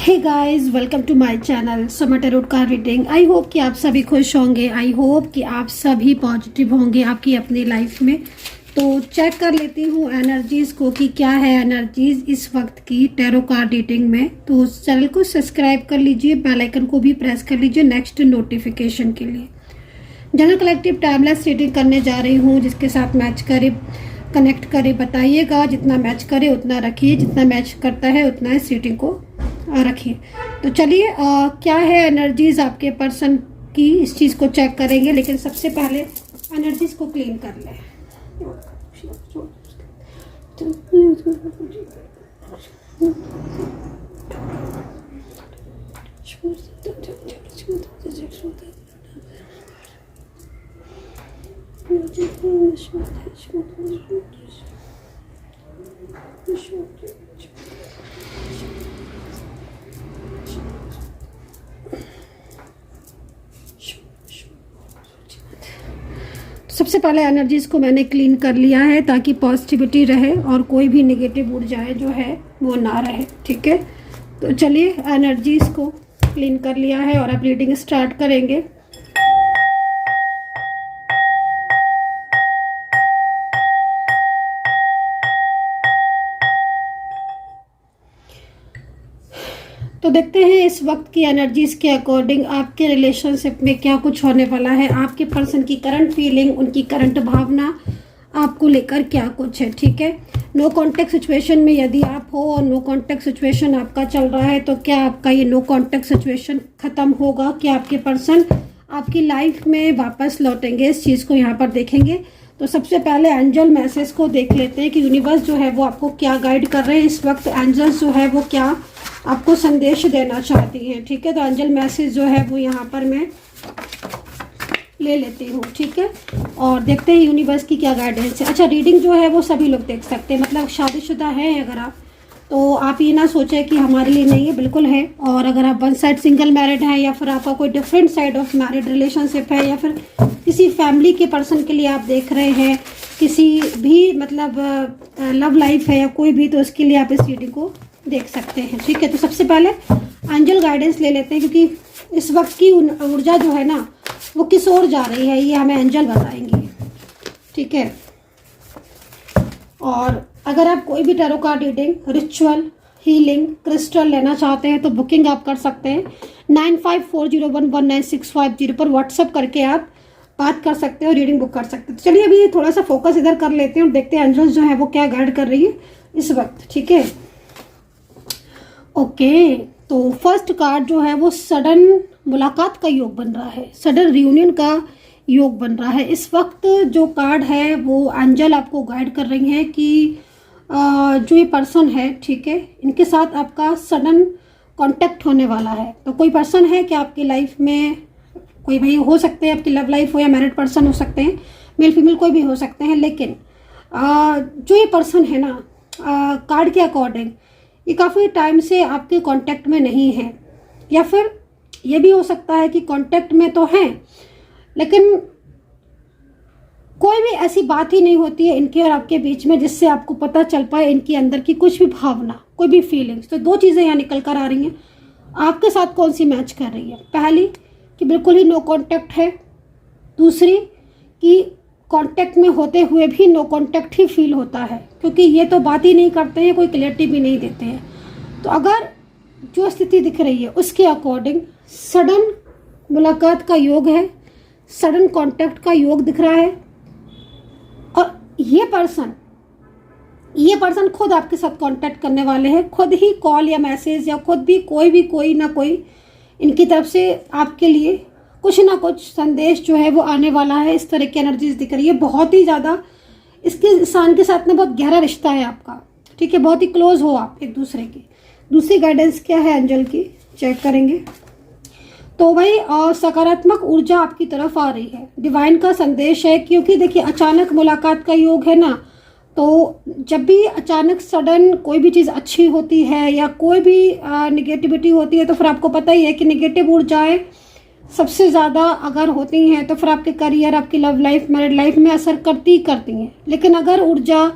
Hey guys, welcome to my channel Samay tarot card reading. I hope कि आप सभी खुश होंगे। आई होप कि आप सभी पॉजिटिव होंगे आपकी अपनी लाइफ में। तो चेक कर लेती हूँ एनर्जीज को कि क्या है एनर्जीज इस वक्त की टैरो कार्ड रीडिंग में। तो उस चैनल को सब्सक्राइब कर लीजिए, बेल आइकन को भी प्रेस कर लीजिए नेक्स्ट नोटिफिकेशन के लिए। जनरल कलेक्टिव टाइमलेस रीडिंग करने जा रही हूँ, जिसके साथ मैच करे कनेक्ट करे बताइएगा। जितना मैच करे उतना रखिए, जितना मैच करता है उतना इस रीडिंग को रखिए। तो चलिए क्या है एनर्जीज आपके पर्सन की, इस चीज़ को चेक करेंगे। लेकिन सबसे पहले एनर्जीज को क्लीन कर लें। सबसे पहले एनर्जीज को मैंने क्लीन कर लिया है ताकि पॉजिटिविटी रहे और कोई भी नेगेटिव ऊर्जाएं जो है वो ना रहे। ठीक है, तो चलिए एनर्जीज को क्लीन कर लिया है और अब रीडिंग स्टार्ट करेंगे। तो देखते हैं इस वक्त की एनर्जीज के अकॉर्डिंग आपके रिलेशनशिप में क्या कुछ होने वाला है। आपके पर्सन की करंट फीलिंग, उनकी करंट भावना आपको लेकर क्या कुछ है। ठीक है, नो कांटेक्ट सिचुएशन में यदि आप हो और नो कांटेक्ट सिचुएशन आपका चल रहा है, तो क्या आपका ये नो कांटेक्ट सिचुएशन खत्म होगा? क्या आपके पर्सन आपकी लाइफ में वापस लौटेंगे? इस चीज़ को यहाँ पर देखेंगे। तो सबसे पहले एंजल मैसेज को देख लेते हैं कि यूनिवर्स जो है वो आपको क्या गाइड कर रहे हैं इस वक्त। एंजल्स जो है वो क्या आपको संदेश देना चाहती हैं। ठीक है, तो एंजल मैसेज जो है वो यहाँ पर मैं ले लेती हूँ। ठीक है, और देखते हैं यूनिवर्स की क्या गाइडेंस है। अच्छा, रीडिंग जो है वो सभी लोग देख सकते हैं, मतलब शादीशुदा हैं अगर आप, तो आप ये ना सोचें कि हमारे लिए नहीं है, बिल्कुल है। और अगर आप वन साइड सिंगल मैरिड हैं या फिर आपका कोई different side of married relationship है या फिर किसी फैमिली के पर्सन के लिए आप देख रहे हैं, किसी भी मतलब लव लाइफ है या कोई भी, तो उसके लिए आप इस रीडिंग को देख सकते हैं। ठीक है, तो सबसे पहले एंजल गाइडेंस ले लेते हैं, क्योंकि इस वक्त की ऊर्जा जो है ना वो किस ओर जा रही है ये हमें एंजल बताएंगे। ठीक है, और अगर आप कोई भी tarot card reading, ritual, healing, crystal लेना चाहते हैं तो बुकिंग आप कर सकते हैं 9540119650 पर व्हाट्सअप करके आप बात कर सकते हैं और रीडिंग बुक कर सकते हैं। तो चलिए अभी थोड़ा सा फोकस इधर कर लेते हैं और देखते हैं एंजल्स जो है वो क्या गाइड कर रही है इस वक्त। ठीक है, ओके, तो फर्स्ट कार्ड जो है वो सडन मुलाकात का योग बन रहा है, सडन रियूनियन का योग बन रहा है इस वक्त। जो कार्ड है वो एंजल आपको गाइड कर रही हैं कि जो ये पर्सन है, ठीक है, इनके साथ आपका सडन कांटेक्ट होने वाला है। तो कोई पर्सन है कि आपकी लाइफ में, कोई भाई हो सकते हैं आपकी लव लाइफ हो या मैरिड पर्सन हो सकते हैं, मेल फीमेल कोई भी हो सकते हैं। लेकिन जो ये पर्सन है ना, कार्ड के अकॉर्डिंग ये काफ़ी टाइम से आपके कांटेक्ट में नहीं है, या फिर ये भी हो सकता है कि कांटेक्ट में तो हैं लेकिन कोई भी ऐसी बात ही नहीं होती है इनके और आपके बीच में जिससे आपको पता चल पाए इनकी अंदर की कुछ भी भावना, कोई भी फीलिंग्स। तो दो चीज़ें यहाँ निकल कर आ रही हैं, आपके साथ कौन सी मैच कर रही है। पहली कि बिल्कुल ही नो कांटेक्ट है, दूसरी कि कांटेक्ट में होते हुए भी नो कांटेक्ट ही फील होता है, क्योंकि ये तो बात ही नहीं करते हैं, कोई क्लैरिटी भी नहीं देते हैं। तो अगर जो स्थिति दिख रही है उसके अकॉर्डिंग सडन मुलाकात का योग है, सडन कांटेक्ट का योग दिख रहा है। और ये पर्सन खुद आपके साथ कांटेक्ट करने वाले हैं, खुद ही कॉल या मैसेज या खुद भी कोई ना कोई इनकी तरफ से आपके लिए कुछ ना कुछ संदेश जो है वो आने वाला है। इस तरह की एनर्जीज दिख रही है। बहुत ही ज़्यादा इसके इंसान के साथ में बहुत गहरा रिश्ता है आपका। ठीक है, बहुत ही क्लोज हो आप एक दूसरे की। दूसरी गाइडेंस क्या है एंजल की, चेक करेंगे। तो भाई सकारात्मक ऊर्जा आपकी तरफ आ रही है, डिवाइन का संदेश है। क्योंकि देखिए अचानक मुलाकात का योग है ना, तो जब भी अचानक सडन कोई भी चीज़ अच्छी होती है या कोई भी निगेटिविटी होती है, तो फिर आपको पता ही है कि निगेटिव ऊर्जाएं सबसे ज़्यादा अगर होती हैं तो फिर आपके करियर, आपकी लव लाइफ, मैरिड लाइफ में असर करती हैं। लेकिन अगर ऊर्जा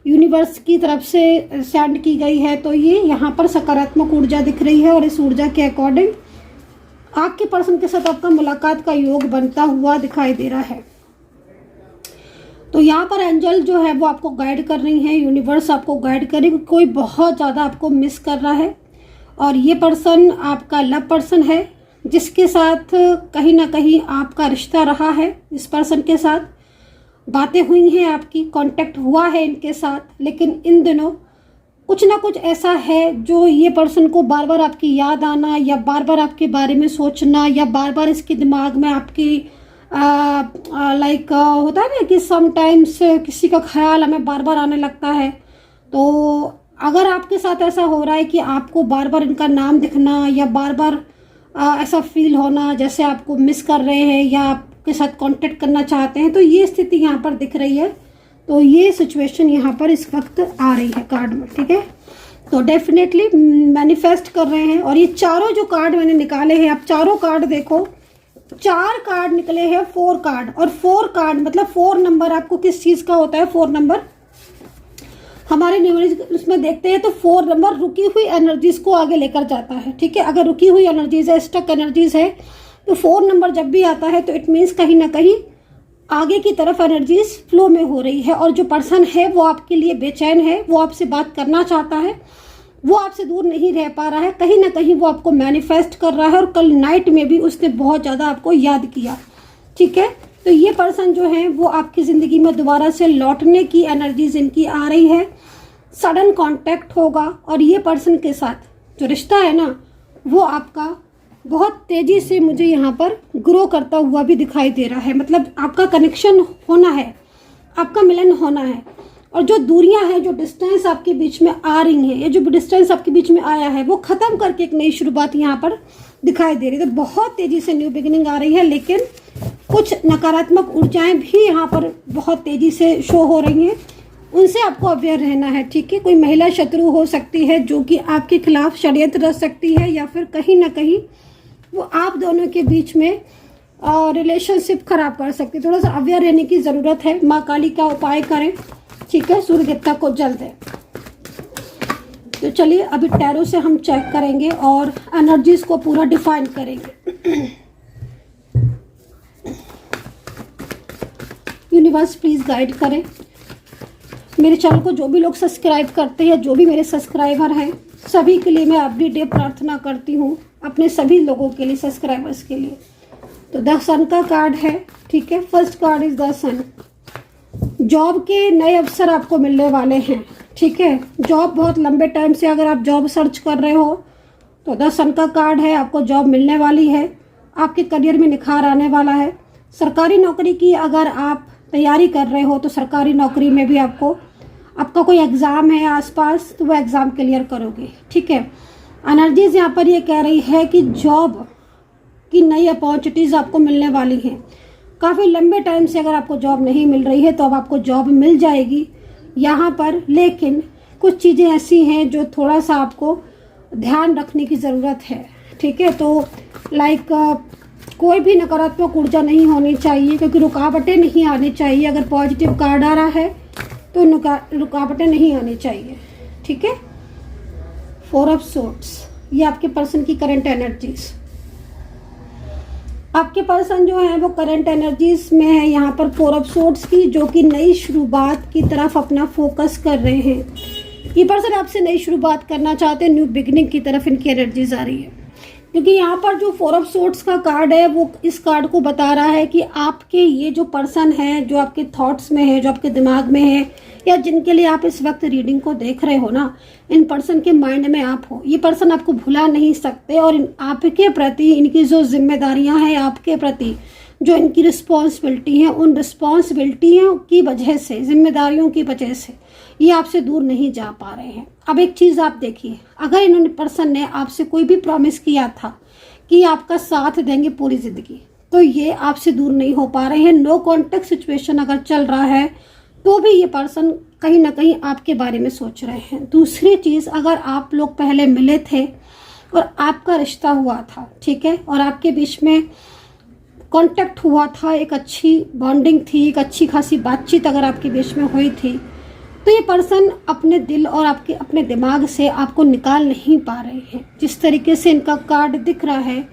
यूनिवर्स की तरफ से सेंड की गई है। तो ये यहाँ पर सकारात्मक ऊर्जा दिख रही है और इस ऊर्जा के अकॉर्डिंग आपके पर्सन के साथ आपका मुलाकात का योग बनता हुआ दिखाई दे रहा है। तो यहाँ पर एंजल जो है वो आपको गाइड कर रही हैं, यूनिवर्स आपको गाइड करेगी। कोई बहुत ज़्यादा आपको मिस कर रहा है और ये पर्सन आपका लव पर्सन है जिसके साथ कहीं ना कहीं आपका रिश्ता रहा है। इस पर्सन के साथ बातें हुई हैं, आपकी कांटेक्ट हुआ है इनके साथ, लेकिन इन दिनों कुछ ना कुछ ऐसा है जो ये पर्सन को बार बार आपकी याद आना या बार बार आपके बारे में सोचना या बार बार इसके दिमाग में आपकी लाइक होता है ना कि समटाइम्स किसी का ख्याल हमें बार बार आने लगता है। तो अगर आपके साथ ऐसा हो रहा है कि आपको बार बार इनका नाम दिखना या बार बार ऐसा फील होना जैसे आपको मिस कर रहे हैं या आपके साथ कांटेक्ट करना चाहते हैं, तो ये स्थिति यहाँ पर दिख रही है। तो ये सिचुएशन यहाँ पर इस वक्त आ रही है कार्ड में, ठीक है। तो डेफिनेटली मैनिफेस्ट कर रहे हैं। और ये चारों जो कार्ड मैंने निकाले हैं, आप चारों कार्ड देखो, 4 कार्ड निकले हैं, 4 कार्ड। और 4 कार्ड मतलब 4 नंबर आपको किस चीज़ का होता है? 4 नंबर हमारे न्यूमरिक उसमें देखते हैं तो 4 नंबर रुकी हुई एनर्जीज को आगे लेकर जाता है, ठीक है। अगर रुकी हुई एनर्जीज है, स्टक एनर्जीज है, तो 4 नंबर जब भी आता है तो इट मीन्स कहीं ना कहीं आगे की तरफ एनर्जीज फ्लो में हो रही है। और जो पर्सन है वो आपके लिए बेचैन है, वो आपसे बात करना चाहता है, वो आपसे दूर नहीं रह पा रहा है, कहीं ना कहीं वो आपको मैनिफेस्ट कर रहा है। और कल नाइट में भी उसने बहुत ज़्यादा आपको याद किया, ठीक है। तो ये पर्सन जो है वो आपकी ज़िंदगी में दोबारा से लौटने की एनर्जीज इनकी आ रही है। सडन कांटेक्ट होगा और ये पर्सन के साथ जो रिश्ता है ना वो आपका बहुत तेज़ी से मुझे यहाँ पर ग्रो करता हुआ भी दिखाई दे रहा है। मतलब आपका कनेक्शन होना है, आपका मिलन होना है। और जो दूरियां हैं, जो डिस्टेंस आपके बीच में आ रही हैं, ये जो डिस्टेंस आपके बीच में आया है वो ख़त्म करके एक नई शुरुआत यहाँ पर दिखाई दे रही है। तो बहुत तेज़ी से न्यू बिगिनिंग आ रही है, लेकिन कुछ नकारात्मक ऊर्जाएं भी यहाँ पर बहुत तेज़ी से शो हो रही हैं, उनसे आपको अवेयर रहना है, ठीक है। कोई महिला शत्रु हो सकती है जो कि आपके खिलाफ षड्यंत्र रच सकती है या फिर कहीं ना कहीं वो आप दोनों के बीच में रिलेशनशिप खराब कर सकती है। थोड़ा सा अवेयर रहने की ज़रूरत है। माँ काली का उपाय करें, ठीक है, सूर्य देवता को जल दें। तो चलिए अभी टैरो से हम चेक करेंगे और एनर्जीज को पूरा डिफाइन करेंगे। यूनिवर्स प्लीज गाइड करें मेरे चैनल को। जो भी लोग सब्सक्राइब करते हैं, जो भी मेरे सब्सक्राइबर हैं, सभी के लिए मैं एवरी डे प्रार्थना करती हूँ, अपने सभी लोगों के लिए, सब्सक्राइबर्स के लिए। तो द सन का कार्ड है, ठीक है। First card is the sun. Job के नए अवसर आपको मिलने वाले हैं, ठीक है। जॉब बहुत लंबे टाइम से अगर आप जॉब सर्च कर रहे हो तो द सन का कार्ड है, आपको जॉब मिलने वाली है, आपके करियर में निखार आने वाला है। सरकारी नौकरी की अगर आप तैयारी कर रहे हो तो सरकारी नौकरी में भी आपका कोई एग्ज़ाम है आसपास तो वो एग्ज़ाम क्लियर करोगे, ठीक है। एनर्जीज यहाँ पर ये कह रही है कि जॉब की नई अपॉर्चुनिटीज़ आपको मिलने वाली हैं। काफ़ी लंबे टाइम से अगर आपको जॉब नहीं मिल रही है तो अब आपको जॉब मिल जाएगी यहाँ पर। लेकिन कुछ चीज़ें ऐसी हैं जो थोड़ा सा आपको ध्यान रखने की ज़रूरत है, ठीक है। तो लाइक कोई भी नकारात्मक ऊर्जा नहीं होनी चाहिए, क्योंकि रुकावटें नहीं आनी चाहिए। अगर पॉजिटिव कार्ड आ रहा है तो रुकावटें नहीं आनी चाहिए, ठीक है। 4 ऑफ सोर्ड्स, ये आपके पर्सन की करंट एनर्जीज। आपके पर्सन जो है वो करंट एनर्जीज में है यहाँ पर 4 ऑफ सोर्ड्स की, जो कि नई शुरुआत की तरफ अपना फोकस कर रहे हैं। ये पर्सन आपसे नई शुरुआत करना चाहते हैं, न्यू बिगिनिंग की तरफ इनकी एनर्जीज आ रही है। क्योंकि यहाँ पर जो 4 ऑफ सोर्ड्स का कार्ड है वो इस कार्ड को बता रहा है कि आपके ये जो पर्सन है, जो आपके थॉट्स में है, जो आपके दिमाग में है, या जिनके लिए आप इस वक्त रीडिंग को देख रहे हो ना, इन पर्सन के माइंड में आप हो। ये पर्सन आपको भुला नहीं सकते और आपके प्रति इनकी जो जिम्मेदारियां हैं, आपके प्रति जो इनकी रिस्पॉन्सिबिलिटी है, उन रिस्पॉन्सिबिलिटियों की वजह से, जिम्मेदारियों की वजह से ये आपसे दूर नहीं जा पा रहे हैं। अब एक चीज़ आप देखिए, अगर इन्होंने पर्सन ने आपसे कोई भी प्रॉमिस किया था कि आपका साथ देंगे पूरी ज़िंदगी, तो ये आपसे दूर नहीं हो पा रहे हैं। नो कॉन्टेक्ट सिचुएशन अगर चल रहा है तो भी ये पर्सन कहीं ना कहीं आपके बारे में सोच रहे हैं। दूसरी चीज़, अगर आप लोग पहले मिले थे और आपका रिश्ता हुआ था, ठीक है, और आपके बीच में कांटेक्ट हुआ था, एक अच्छी बॉन्डिंग थी, एक अच्छी खासी बातचीत अगर आपके बीच में हुई थी, तो ये पर्सन अपने दिल और आपके अपने दिमाग से आपको निकाल नहीं पा रहे हैं। जिस तरीके से इनका कार्ड दिख रहा है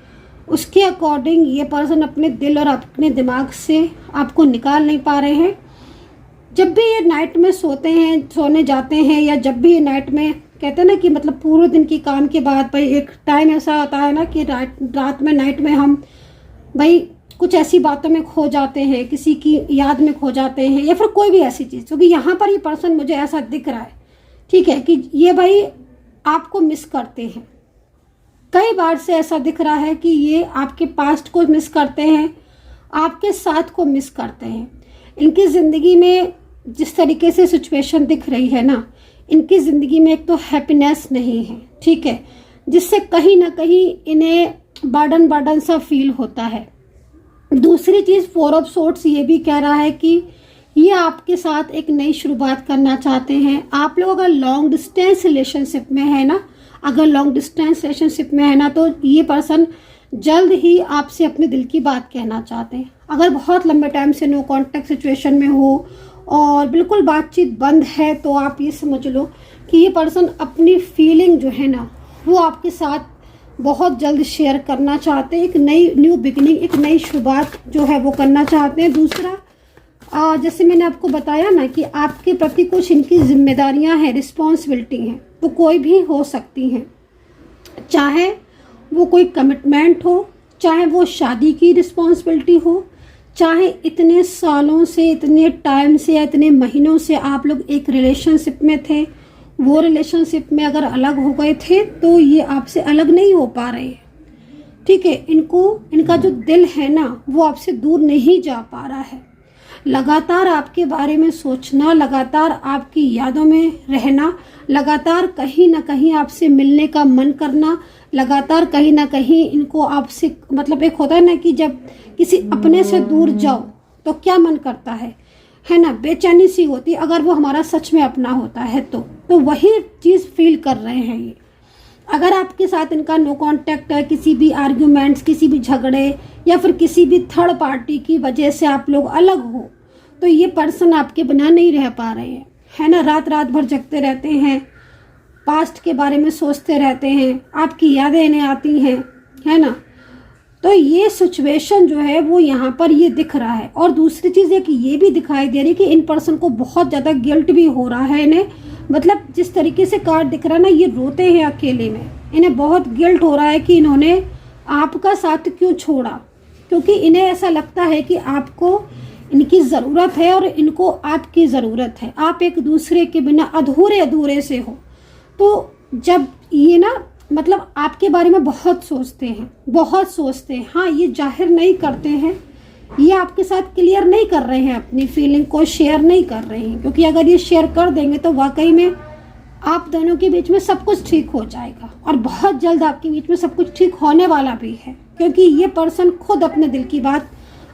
उसके अकॉर्डिंग ये पर्सन अपने दिल और अपने दिमाग से आपको निकाल नहीं पा रहे हैं। जब भी ये नाइट में सोते हैं, सोने जाते हैं, या जब भी ये नाइट में कहते हैं ना कि मतलब पूरे दिन की काम के बाद भाई एक टाइम ऐसा होता है ना कि रात में नाइट में हम भाई कुछ ऐसी बातों में खो जाते हैं, किसी की याद में खो जाते हैं, या फिर कोई भी ऐसी चीज़। क्योंकि यहाँ पर ये पर्सन मुझे ऐसा दिख रहा है, ठीक है, कि ये भाई आपको मिस करते हैं। कई बार से ऐसा दिख रहा है कि ये आपके पास्ट को मिस करते हैं, आपके साथ को मिस करते हैं। इनकी ज़िंदगी में जिस तरीके से सिचुएशन दिख रही है ना, इनकी ज़िंदगी में एक तो हैप्पीनेस नहीं है, ठीक है, जिससे कहीं ना कहीं इन्हें बर्डन सा फील होता है। दूसरी चीज़, 4 ऑफ सोर्ड्स ये भी कह रहा है कि ये आपके साथ एक नई शुरुआत करना चाहते हैं। आप लोग अगर लॉन्ग डिस्टेंस रिलेशनशिप में है ना, तो ये पर्सन जल्द ही आपसे अपने दिल की बात कहना चाहते हैं। अगर बहुत लंबे टाइम से नो कांटेक्ट सिचुएशन में हो और बिल्कुल बातचीत बंद है, तो आप ये समझ लो कि ये पर्सन अपनी फीलिंग जो है ना वो आपके साथ बहुत जल्द शेयर करना चाहते हैं। एक न्यू बिगिनिंग, एक नई शुरुआत जो है वो करना चाहते हैं। दूसरा, जैसे मैंने आपको बताया ना कि आपके प्रति कुछ इनकी जिम्मेदारियां हैं, रिस्पॉन्सिबिलिटी हैं, तो कोई भी हो सकती हैं। चाहे वो कोई कमिटमेंट हो, चाहे वो शादी की रिस्पॉन्सिबिलिटी हो, चाहे इतने सालों से, इतने टाइम से या इतने महीनों से आप लोग एक रिलेशनशिप में थे, वो रिलेशनशिप में अगर अलग हो गए थे तो ये आपसे अलग नहीं हो पा रहे हैं, ठीक है। इनका जो दिल है ना वो आपसे दूर नहीं जा पा रहा है। लगातार आपके बारे में सोचना, लगातार आपकी यादों में रहना, लगातार कहीं ना कहीं आपसे मिलने का मन करना, लगातार कहीं ना कहीं इनको आपसे, मतलब एक होता है ना कि जब किसी अपने से दूर जाओ तो क्या मन करता है ना, बेचैनी सी होती, अगर वो हमारा सच में अपना होता है तो वही चीज़ फील कर रहे हैं ये। अगर आपके साथ इनका नो कांटेक्ट है, किसी भी आर्ग्यूमेंट्स, किसी भी झगड़े या फिर किसी भी थर्ड पार्टी की वजह से आप लोग अलग हो, तो ये पर्सन आपके बिना नहीं रह पा रहे हैं, है ना। रात भर जगते रहते हैं, पास्ट के बारे में सोचते रहते हैं, आपकी यादें इन्हें आती हैं, है ना। तो ये सिचुएशन जो है वो यहाँ पर ये दिख रहा है। और दूसरी चीज़ है कि ये भी दिखाई दे रही है कि इन पर्सन को बहुत ज़्यादा गिल्ट भी हो रहा है इन्हें। मतलब जिस तरीके से कार्ड दिख रहा है ना, ये रोते हैं अकेले में, इन्हें बहुत गिल्ट हो रहा है कि इन्होंने आपका साथ क्यों छोड़ा, क्योंकि इन्हें ऐसा लगता है कि आपको इनकी ज़रूरत है और इनको आपकी ज़रूरत है। आप एक दूसरे के बिना अधूरे से हो। तो जब ये ना मतलब आपके बारे में बहुत सोचते हैं, हाँ, ये जाहिर नहीं करते हैं, ये आपके साथ क्लियर नहीं कर रहे हैं, अपनी फीलिंग को शेयर नहीं कर रहे हैं, क्योंकि अगर ये शेयर कर देंगे तो वाकई में आप दोनों के बीच में सब कुछ ठीक हो जाएगा। और बहुत जल्द आपके बीच में सब कुछ ठीक होने वाला भी है, क्योंकि ये पर्सन खुद अपने दिल की बात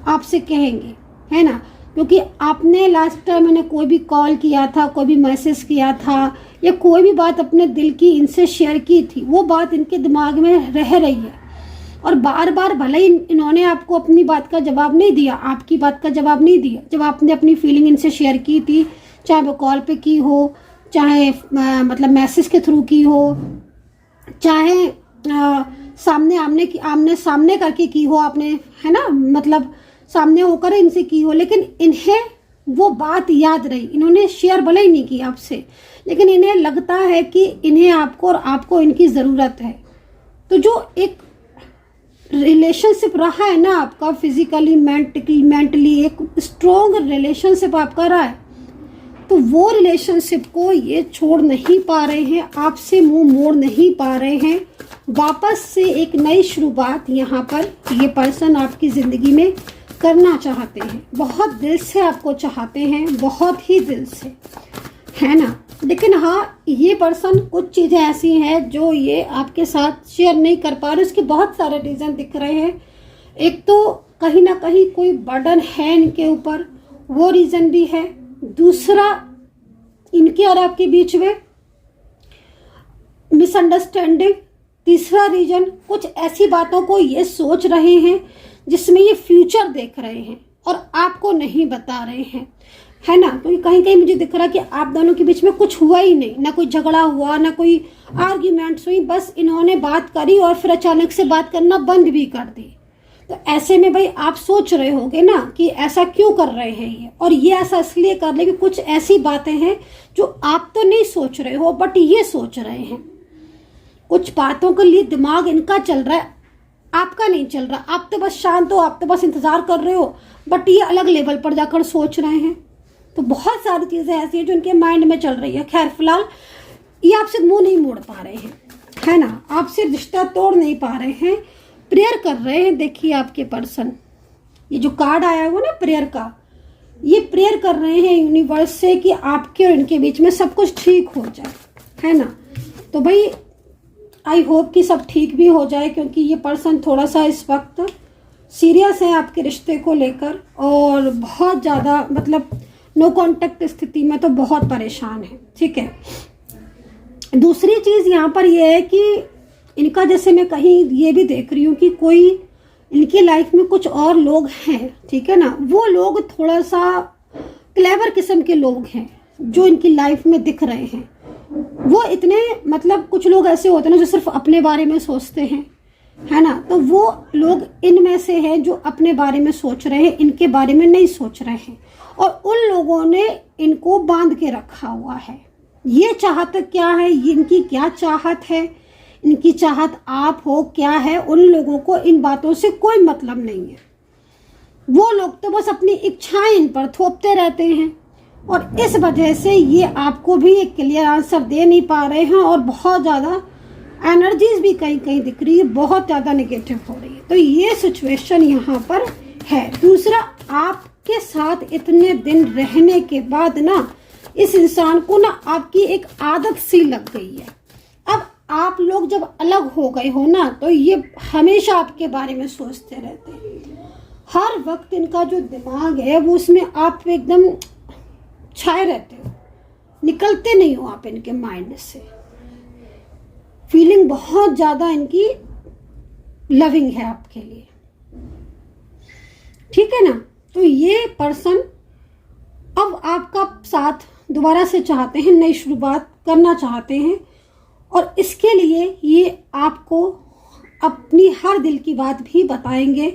आपसे कहेंगे, है ना। क्योंकि आपने लास्ट टाइम मैंने कोई भी कॉल किया था, कोई भी मैसेज किया था, या कोई भी बात अपने दिल की इनसे शेयर की थी, वो बात इनके दिमाग में रह रही है। और बार बार भले ही इन्होंने आपको अपनी बात का जवाब नहीं दिया, आपकी बात का जवाब नहीं दिया, जब आपने अपनी फीलिंग इनसे शेयर की थी, चाहे वो कॉल पे की हो, चाहे मतलब मैसेज के थ्रू की हो, चाहे आमने सामने करके की हो आपने, है ना, मतलब सामने होकर इनसे की हो, लेकिन इन्हें वो बात याद रही। इन्होंने शेयर भले ही नहीं की आपसे, लेकिन इन्हें लगता है कि इन्हें आपको और आपको इनकी ज़रूरत है। तो जो एक रिलेशनशिप रहा है ना आपका, फिजिकली मेंटली एक स्ट्रॉन्ग रिलेशनशिप आपका रहा है, तो वो रिलेशनशिप को ये छोड़ नहीं पा रहे हैं, आपसे मुंह मोड़ नहीं पा रहे हैं। वापस से एक नई शुरुआत यहाँ पर ये पर्सन आपकी ज़िंदगी में करना चाहते हैं, बहुत दिल से आपको चाहते हैं, बहुत ही दिल से, है ना। लेकिन हाँ, ये पर्सन कुछ चीज़ें ऐसी हैं जो ये आपके साथ शेयर नहीं कर पा रहे। उसके बहुत सारे रीज़न दिख रहे हैं। एक तो कहीं ना कहीं कोई बर्डन है इनके ऊपर, वो रीज़न भी है। दूसरा, इनके और आपके बीच में मिसअंडरस्टैंडिंग। तीसरा रीज़न, कुछ ऐसी बातों को ये सोच रहे हैं जिसमें ये फ्यूचर देख रहे हैं और आपको नहीं बता रहे हैं। है ना। तो कहीं कहीं मुझे दिख रहा है कि आप दोनों के बीच में कुछ हुआ ही नहीं, ना कोई झगड़ा हुआ, ना कोई आर्ग्यूमेंट्स हुई, बस इन्होंने बात करी और फिर अचानक से बात करना बंद भी कर दी। तो ऐसे में भाई आप सोच रहे होगे ना कि ऐसा क्यों कर रहे हैं ये, और ये ऐसा इसलिए कर रहे हैं कि कुछ ऐसी बातें हैं जो आप तो नहीं सोच रहे हो बट ये सोच रहे हैं। कुछ बातों के लिए दिमाग इनका चल रहा है, आपका नहीं चल रहा। आप तो बस शांत हो, आप तो बस इंतजार कर रहे हो, बट ये अलग लेवल पर जाकर सोच रहे हैं। तो बहुत सारी चीजें ऐसी हैं जो इनके माइंड में चल रही है। खैर फिलहाल ये आपसे मुंह नहीं मोड़ पा रहे हैं, है ना, आपसे रिश्ता तोड़ नहीं पा रहे हैं, प्रेयर कर रहे हैं। देखिए आपके पर्सन, ये जो कार्ड आया हुआ ना प्रेयर का, ये प्रेयर कर रहे हैं यूनिवर्स से कि आपके और इनके बीच में सब कुछ ठीक हो जाए, है ना। तो भाई आई होप कि सब ठीक भी हो जाए, क्योंकि ये पर्सन थोड़ा सा इस वक्त सीरियस है आपके रिश्ते को लेकर, और बहुत ज़्यादा मतलब नो कांटेक्ट स्थिति में तो बहुत परेशान है। ठीक है, दूसरी चीज़ यहाँ पर यह है कि इनका, जैसे मैं कहीं ये भी देख रही हूँ कि कोई इनकी लाइफ में कुछ और लोग हैं, ठीक है ना, वो लोग थोड़ा सा क्लेवर किस्म के लोग हैं जो इनकी लाइफ में दिख रहे हैं। वो इतने मतलब कुछ लोग ऐसे होते हैं ना जो सिर्फ अपने बारे में सोचते हैं, है ना। तो वो लोग इनमें से हैं जो अपने बारे में सोच रहे हैं, इनके बारे में नहीं सोच रहे हैं, और उन लोगों ने इनको बांध के रखा हुआ है। ये चाहत क्या है, इनकी क्या चाहत है, इनकी चाहत आप हो क्या है, उन लोगों को इन बातों से कोई मतलब नहीं है। वो लोग तो बस अपनी इच्छाएं इन पर थोपते रहते हैं, और इस वजह से ये आपको भी एक क्लियर आंसर दे नहीं पा रहे हैं, और बहुत ज़्यादा एनर्जीज भी कहीं कहीं दिख रही है, बहुत ज़्यादा नेगेटिव हो रही है। तो ये सिचुएशन यहाँ पर है। दूसरा, आपके साथ इतने दिन रहने के बाद ना इस इंसान को ना आपकी एक आदत सी लग गई है। अब आप लोग जब अलग हो गए हो ना, तो ये हमेशा आपके बारे में सोचते रहते हैं। हर वक्त इनका जो दिमाग है वो उसमें आप एकदम छाए रहते हो, निकलते नहीं हो आप इनके माइंड से। फीलिंग बहुत ज़्यादा इनकी लविंग है आपके लिए, ठीक है ना। तो ये पर्सन अब आपका साथ दोबारा से चाहते हैं, नई शुरुआत करना चाहते हैं, और इसके लिए ये आपको अपनी हर दिल की बात भी बताएंगे,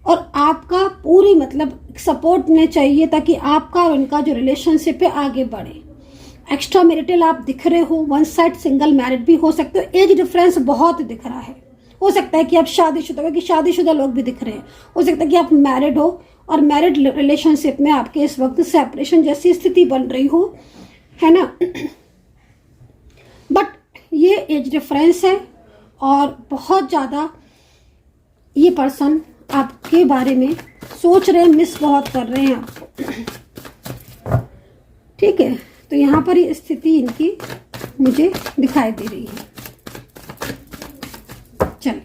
और आपका पूरी मतलब सपोर्ट उन्हें चाहिए ताकि आपका और उनका जो रिलेशनशिप है आगे बढ़े। एक्स्ट्रा मैरिटल आप दिख रहे हो, वन साइड सिंगल मैरिड भी हो सकते हो, एज डिफरेंस बहुत दिख रहा है। हो सकता है कि आप शादीशुदा हो, कि शादीशुदा लोग भी दिख रहे हैं, हो सकता है कि आप मैरिड हो और मैरिड रिलेशनशिप में आपके इस वक्त सेपरेशन जैसी स्थिति बन रही हो, है ना। बट ये एज डिफरेंस है, और बहुत ज़्यादा ये पर्सन आपके बारे में सोच रहे हैं, मिस बहुत कर रहे हैं आपको, ठीक है। तो यहाँ पर ये स्थिति इनकी मुझे दिखाई दे रही है। चलिए,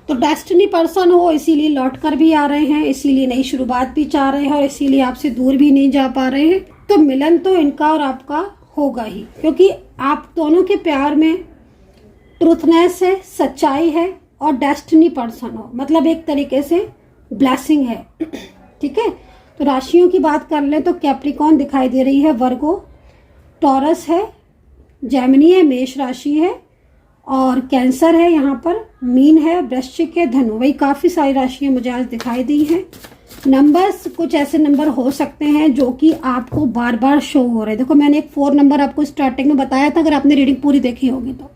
तो डेस्टिनी पर्सन हो, इसीलिए लौट कर भी आ रहे हैं, इसीलिए नई शुरुआत भी चाह रहे हैं, और इसीलिए आपसे दूर भी नहीं जा पा रहे हैं। तो मिलन तो इनका और आपका होगा ही, क्योंकि आप दोनों के प्यार में ट्रूथनेस है, सच्चाई है, और डेस्टिनी पर्सन हो, मतलब एक तरीके से ब्लेसिंग है, ठीक है। तो राशियों की बात कर ले तो कैप्रिकॉन दिखाई दे रही है, वर्गो, टॉरस है, जेमिनी है, मेष राशि है, और कैंसर है, यहाँ पर मीन है, वृश्चिक है, धनु। वही काफ़ी सारी राशियाँ मुझे आज दिखाई दी हैं। नंबर्स कुछ ऐसे नंबर हो सकते हैं जो कि आपको बार बार शो हो रहे हैं। देखो मैंने एक 4 नंबर आपको स्टार्टिंग में बताया था, अगर आपने रीडिंग पूरी देखी होगी तो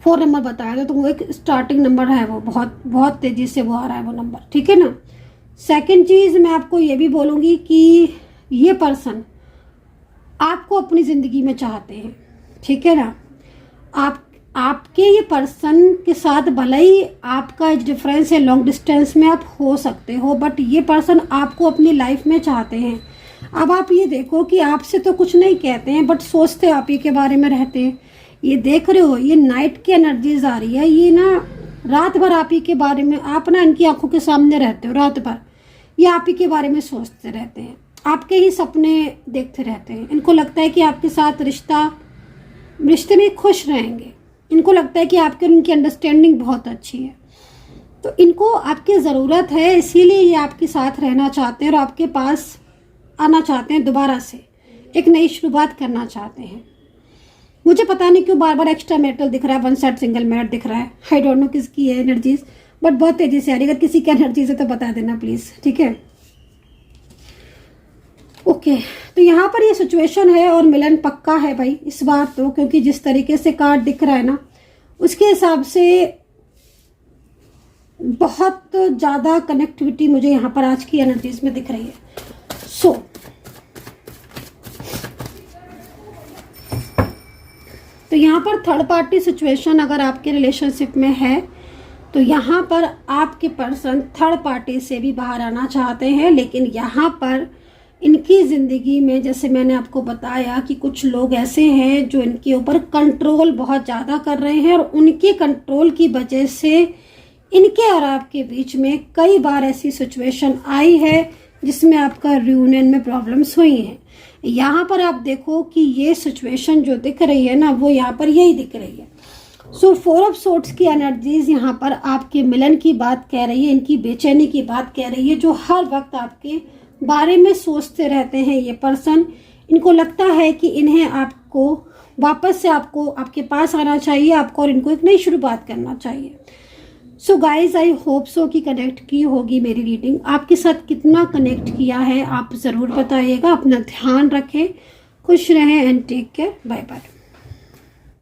4 नंबर बताया था, तो वो एक स्टार्टिंग नंबर है, वो बहुत बहुत तेज़ी से वो आ रहा है वो नंबर, ठीक है ना। सेकंड चीज़ मैं आपको ये भी बोलूँगी कि ये पर्सन आपको अपनी ज़िंदगी में चाहते हैं, ठीक है ना। आपके ये पर्सन के साथ भले ही आपका एज डिफरेंस है, लॉन्ग डिस्टेंस में आप हो सकते हो, बट ये पर्सन आपको अपनी लाइफ में चाहते हैं। अब आप ये देखो कि आपसे तो कुछ नहीं कहते हैं, बट सोचते आप ही के बारे में रहते हैं। ये देख रहे हो, ये नाइट की एनर्जीज आ रही है, ये ना रात भर आप ही के बारे में, आप ना इनकी आंखों के सामने रहते हो रात भर, ये आप ही के बारे में सोचते रहते हैं, आपके ही सपने देखते रहते हैं। इनको लगता है कि आपके साथ रिश्ते में खुश रहेंगे, इनको लगता है कि आपके और उनकी अंडरस्टैंडिंग बहुत अच्छी है। तो इनको आपकी ज़रूरत है, इसीलिए ये आपके साथ रहना चाहते हैं और आपके पास आना चाहते हैं, दोबारा से एक नई शुरुआत करना चाहते हैं। मुझे पता नहीं क्यों बार बार एक्स्ट्रा मेटल दिख रहा है, वन साइड सिंगल मेरिट दिख रहा है। आई डोंट नो किसकी है एनर्जीज, बट बहुत तेजी से आ रही है। अगर किसी की एनर्जीज है तो बता देना प्लीज़, ठीक है। ओके तो यहाँ पर ये सिचुएशन है और मिलन पक्का है भाई इस बार तो, क्योंकि जिस तरीके से कार्ड दिख रहा है ना उसके हिसाब से बहुत ज़्यादा कनेक्टिविटी मुझे यहाँ पर आज की एनर्जीज में दिख रही है। सो तो यहाँ पर थर्ड पार्टी सिचुएशन अगर आपके रिलेशनशिप में है तो यहाँ पर आपके पर्सन थर्ड पार्टी से भी बाहर आना चाहते हैं, लेकिन यहाँ पर इनकी ज़िंदगी में जैसे मैंने आपको बताया कि कुछ लोग ऐसे हैं जो इनके ऊपर कंट्रोल बहुत ज़्यादा कर रहे हैं और उनके कंट्रोल की वजह से इनके और आपके बीच में कई बार ऐसी सिचुएशन आई है जिसमें आपका रियूनियन में प्रॉब्लम्स हुई हैं। यहाँ पर आप देखो कि ये सिचुएशन जो दिख रही है ना वो यहाँ पर यही दिख रही है। सो 4 ऑफ सोर्ड्स की एनर्जीज यहाँ पर आपके मिलन की बात कह रही है, इनकी बेचैनी की बात कह रही है, जो हर वक्त आपके बारे में सोचते रहते हैं ये पर्सन। इनको लगता है कि इन्हें आपको वापस से आपको आपके पास आना चाहिए, आपको और इनको एक नई शुरुआत करना चाहिए। So guys I hope so कि कनेक्ट की होगी मेरी रीडिंग। आपके साथ कितना कनेक्ट किया है आप ज़रूर बताइएगा। अपना ध्यान रखें, खुश रहें and take care, bye bye.